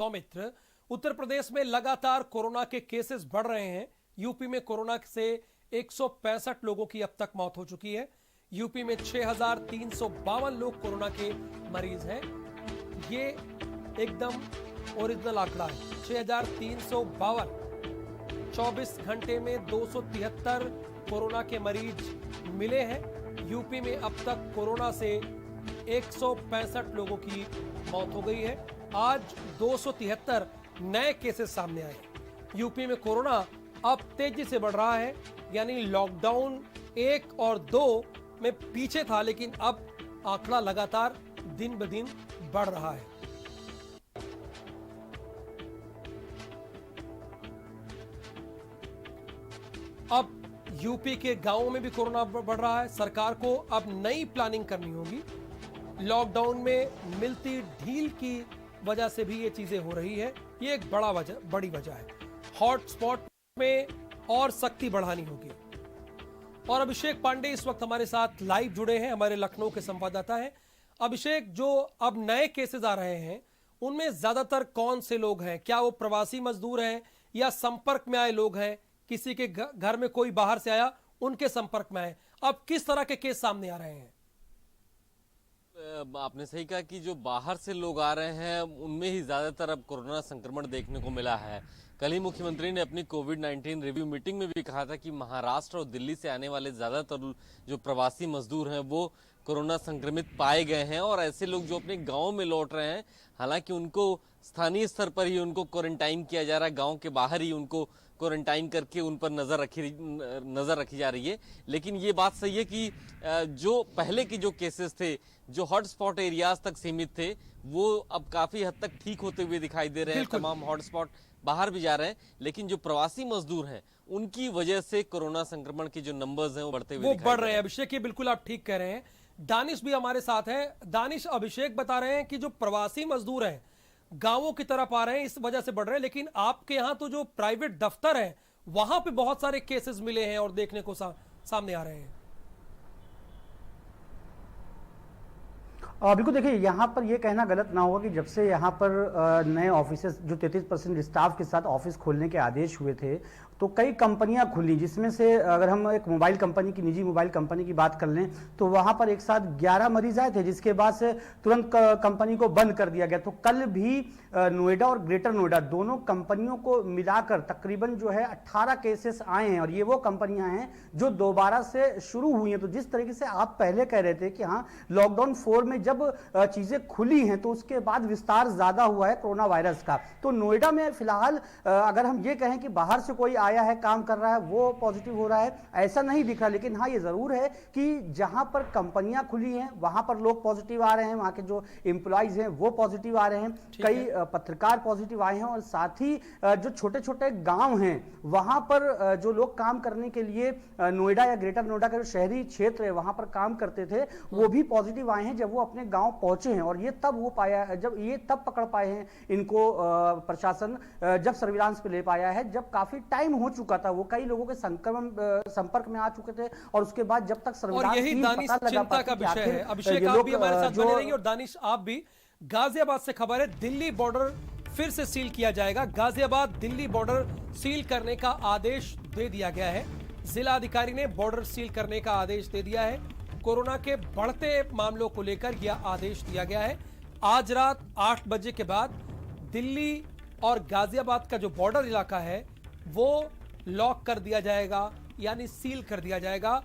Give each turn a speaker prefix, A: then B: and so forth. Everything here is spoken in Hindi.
A: सौमित्र, उत्तर प्रदेश में लगातार कोरोना के केसेस बढ़ रहे हैं। यूपी में कोरोना से 165 लोगों की अब तक मौत हो चुकी है। यूपी में 6,352 लोग कोरोना के मरीज हैं। ये एकदम ओरिजिनल आंकड़ा है, 6,352। 24 घंटे में 273 कोरोना के मरीज मिले हैं। यूपी में अब तक कोरोना से 165 लोगों की मौत हो गई है। आज 273 नए केसेस सामने आए। यूपी में कोरोना अब तेजी से बढ़ रहा है, यानी लॉकडाउन 1 और 2 में पीछे था, लेकिन अब आंकड़ा लगातार दिन ब दिन बढ़ रहा है। अब यूपी के गांवों में भी कोरोना बढ़ रहा है। सरकार को अब नई प्लानिंग करनी होगी। लॉकडाउन में मिलती ढील की वजह से भी ये चीजें हो रही है। ये एक बड़ी वजह है। हॉटस्पॉट में और सख्ती बढ़ानी होगी। और अभिषेक पांडे इस वक्त हमारे साथ लाइव जुड़े हैं, हमारे लखनऊ के संवाददाता हैं। अभिषेक, जो अब नए केसेस आ रहे हैं उनमें ज्यादातर कौन से लोग हैं? क्या वो प्रवासी मजदूर हैं या संपर्क में आए लोग हैं? किसी के घर में कोई बाहर से आया, उनके संपर्क में आए? अब किस तरह के केस सामने आ रहे हैं?
B: आपने सही कहा कि जो बाहर से लोग आ रहे हैं उनमें ही ज्यादातर अब कोरोना संक्रमण देखने को मिला है। कल ही मुख्यमंत्री ने अपनी कोविड-19 रिव्यू मीटिंग में भी कहा था कि महाराष्ट्र और दिल्ली से आने वाले ज्यादातर जो प्रवासी मजदूर हैं वो कोरोना संक्रमित पाए गए हैं। और ऐसे लोग जो अपने गांव में लौट रहे हैं, हालांकि उनको स्थानीय स्तर पर ही उनको क्वारंटाइन किया जा रहा है, गांव के बाहर ही उनको क्वारंटाइन करके उन पर नजर रखी जा रही है। लेकिन ये बात सही है कि जो पहले के जो केसेस थे, जो हॉटस्पॉट एरियाज तक सीमित थे, वो अब काफी हद तक ठीक होते हुए दिखाई दे रहे हैं। तमाम हॉटस्पॉट बाहर भी जा रहे हैं, लेकिन जो प्रवासी मजदूर हैं उनकी वजह से कोरोना संक्रमण के जो नंबर्स हैं वो बढ़ते हुए
A: बढ़ रहे हैं। अभिषेक, ये बिल्कुल आप ठीक कह रहे हैं। दानिश भी हमारे साथ है। दानिश, अभिषेक बता रहे हैं कि जो प्रवासी मजदूर हैं गांवों की तरफ आ रहे हैं, इस वजह से बढ़ रहे हैं। लेकिन आपके यहां तो जो प्राइवेट दफ्तर है वहां पे बहुत सारे केसेस मिले हैं और देखने को सामने आ रहे हैं।
C: बिल्कुल, देखिए यहाँ पर ये कहना गलत ना होगा कि जब से यहाँ पर नए ऑफिसेस जो 33% स्टाफ के साथ ऑफिस खोलने के आदेश हुए थे, तो कई कंपनियां खुली, जिसमें से अगर हम एक मोबाइल कंपनी की, निजी मोबाइल कंपनी की बात कर लें तो वहाँ पर एक साथ 11 मरीज आए थे, जिसके बाद से तुरंत कंपनी को बंद कर दिया गया। तो कल भी नोएडा और ग्रेटर नोएडा दोनों कंपनियों को मिलाकर तकरीबन जो है 18 केसेस आए हैं। और ये वो कंपनियां हैं जो दोबारा से शुरू हुई हैं। तो जिस तरीके से आप पहले कह रहे थे कि हाँ, लॉकडाउन 4 में जब चीजें खुली हैं तो उसके बाद विस्तार ज्यादा हुआ है कोरोना वायरस का। तो नोएडा में फिलहाल अगर हम ये कहें कि बाहर से कोई आया है, काम कर रहा है, वो पॉजिटिव हो रहा है, ऐसा नहीं दिख रहा। लेकिन हाँ, ये जरूर है कि जहां पर कंपनियां खुली हैं वहां पर लोग पॉजिटिव आ रहे हैं, वहां के जो एम्प्लॉइज हैं वो पॉजिटिव आ रहे हैं, कई पत्रकार पॉजिटिव आए हैं। और साथ ही जो छोटे छोटे गांव हैं वहां पर जो लोग काम करने के लिए नोएडा या ग्रेटर नोएडा का जो शहरी क्षेत्र है वहां पर काम करते थे, वो भी पॉजिटिव आए हैं जब वो अपने गांव पहुंचे हैं। और ये तब हो पाया, जब ये तब पकड़ पाए हैं इनको प्रशासन, जब सर्विलांस पे ले पाया है, जब काफी टाइम हो चुका था। वो कई लोगों के संपर्क में आ चुके थे और उसके बाद जब तक सर्विलांस,
A: और यही दानिश चिंता का विषय है। अभिषेक, आप भी हमारे साथ बने रहिए। और दानिश, आप भी। गाजियाबाद से खबर है, दिल्ली बॉर्डर फिर से सील किया जाएगा। गाजियाबाद दिल्ली बॉर्डर सील करने का आदेश दे दिया गया है। जिला अधिकारी ने बॉर्डर सील करने का आदेश दे दिया है। कोरोना के बढ़ते मामलों को लेकर यह आदेश दिया गया है। आज रात 8 बजे के बाद दिल्ली और गाजियाबाद का जो बॉर्डर इलाका है वो लॉक कर दिया जाएगा, यानी सील कर दिया जाएगा।